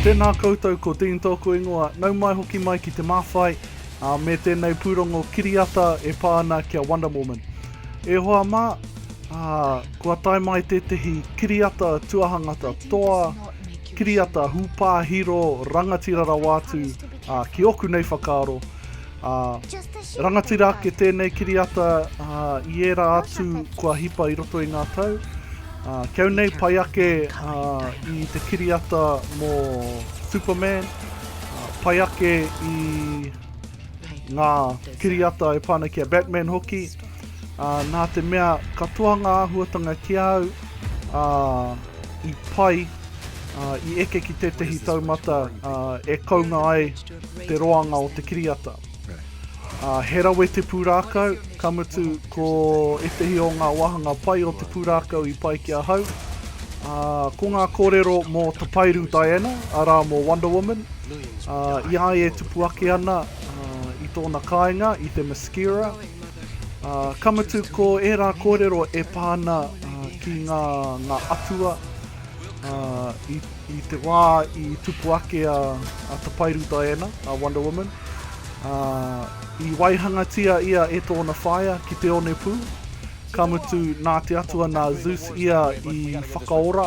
Tēnā koutou ko tīn tōku ingoa, nau mai hoki mai ki te mawhai, me tēnei Pūrongo Kiriata e pāna kia Wonder Woman. E hoa mā, kua tai mai tētehi kiriata tuahangata toa, kiriata hūpā hiro rangatira wātu ki oku nei whakaaro. Rangatira ke tēnei kiriata i era atu kua hipa i roto i ngā tau. Kiau nei pai ake i te kiriata mō Superman, pai ake i ngā kiriata e pāna kia Batman hoki. Nā te mea katoa ngā ahuatanga ki au i pai i eke ki tētehi taumata e kaunga ai te roanga o te kiriata. He rawe te pūrākau, ka mutu ko etehi o ngā wāhanga pai o te pūrākau i pai ki ahau. Ko ngā kōrero mō Tapairu Diana, arā mō Wonder Woman. I ai e tupu ake ana i tōna kāinga, i te mascara. Ka mutu ko e rā kōrero e pāna ki ngā atua. I te wā i tupu ake a Tapairu Diana, a Wonder Woman. I waihangatia ia e tōna whaia ki te one pū. Ka mutu nā te atua nā Zeus ia i whakaora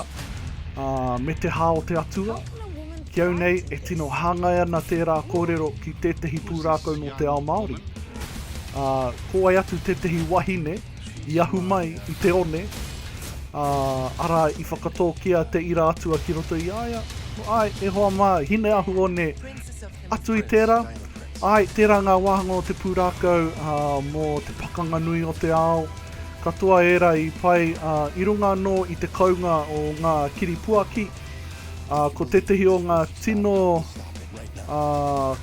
me te hao te atua. Kiau nei e tino hangai ana tērā kōrero ki tētehi pūrākau no te ao Māori. Ko ai atu tētehi wahine i ahu mai i te one. Ara i whakatōkia te ira atua ki roto i aia. Ai, e hoa mā, hine ahu one atu i tērā. Ai, tērā ngā wāhanga o te pūrākau mō te pakanga nui o te ao. Katoa era i pai i runga no i te kaunga o ngā kiri puaki. Ko tetehi o ngā tino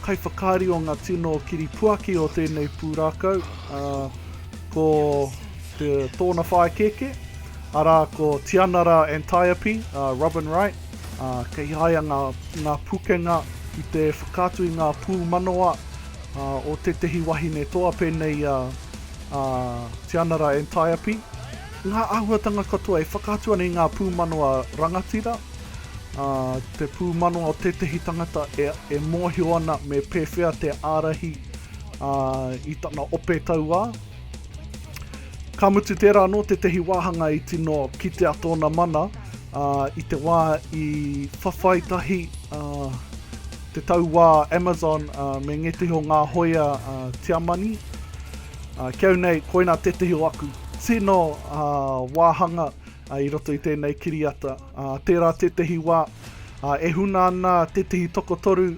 kai whakari o ngā tino kiri puaki o tēnei pūrākau. Ko te tōna whākeke. Arā ko Tianara Antiope, Robin Wright. Kei haia ngā pukenga i te whakatu i ngā pū manoa. O tetehi wahine toa pēnei Tianara Antiope. Ngā ahuatanga katoa e whakatu ana i ngā pūmanoa rangatira. Te pūmanoa o tetehi tangata e mōhio ana me pewhia te ārahi i tana ope taua. Ka mutu tērā no tetehi wāhanga i tino ki te atona mana i te wā i whawhaitahi te tau wā Amazon me ngetihi o ngā hoia tiamani. Kiau nei, koina tetehi o aku tino wāhanga i roto i tēnei kiriata. Tērā tetehi wā e huna ana tetehi tokotoru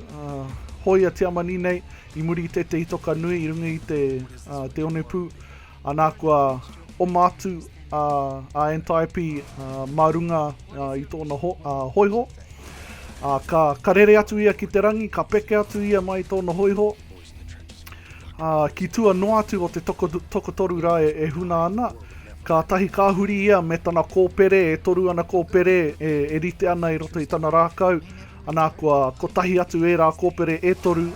hoia tiamani nei i muri i tetehi toka nui i runga i te one pū. Anā kua o mātu a Antiope marunga i tōna hoiho. Ka rere atu ia ki te rangi, ka peke atu ia mai tōna hoiho. Ki tua no atu o te tokotoru rā e huna ana. Ka tahi kāhuri ia me tana kōpere, e toru ana kōpere, e rite ana i roto i tana rākau. Anā ko tahi atu e rā kōpere e toru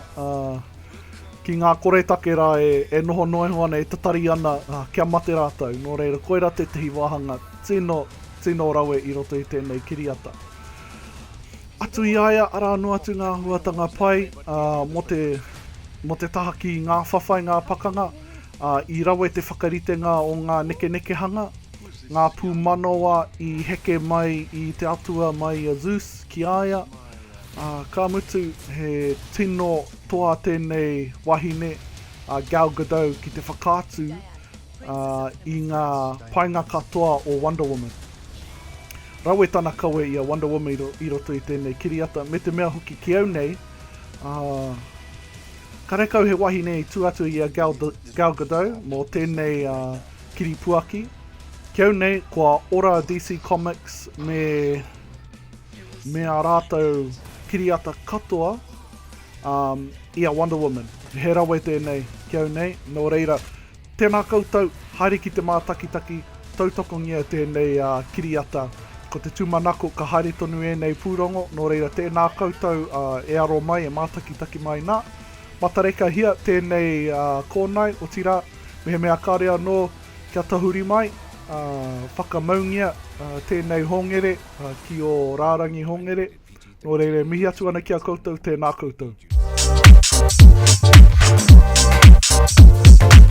ki ngā koretake rā e noho noiho ana, e tatari ana kia mate rātau. Nō reira, koera tetehi wāhanga, tino rawe i roto i tēnei kiriata. Atu i aia, ara anu atu ngā huatanga pai, mo te taha ki ngā whawhai, ngā pakanga, i rawe te whakaritenga o ngā neke hanga, ngā pū manoa i heke mai i te atua mai a Zeus ki aia. Ka mutu he tino toa tēnei wahine Gal Gadot ki te whakātu i ngā painga katoa o Wonder Woman. Rawe tana kawe i a Wonder Woman i roto i tēnei kiriata. Me te mea hoki ki au nei, ka rekau he wahine i tuatu i a Gal Gadot mō tēnei kiri puaki. Ki au nei, kua ora DC Comics me a rātou kiriata katoa i a Wonder Woman. He rawe tēnei, ki au nei, nō reira. Tēnā koutou, haere ki te mātakitaki, tautokongia tēnei kiriata. Ko te tūmanako ka haere tonu e nei Pūrongo, nō reira tēnā koutou e aro mai, e mātakitaki mai nā. Matareka hia tēnei kōnae o tira, Mehemea kārea no kia tahuri mai, whakamaungia tēnei hongere ki o rārangi hongere, Nō reire, mihi atu ana ki a koutou, tēnā koutou.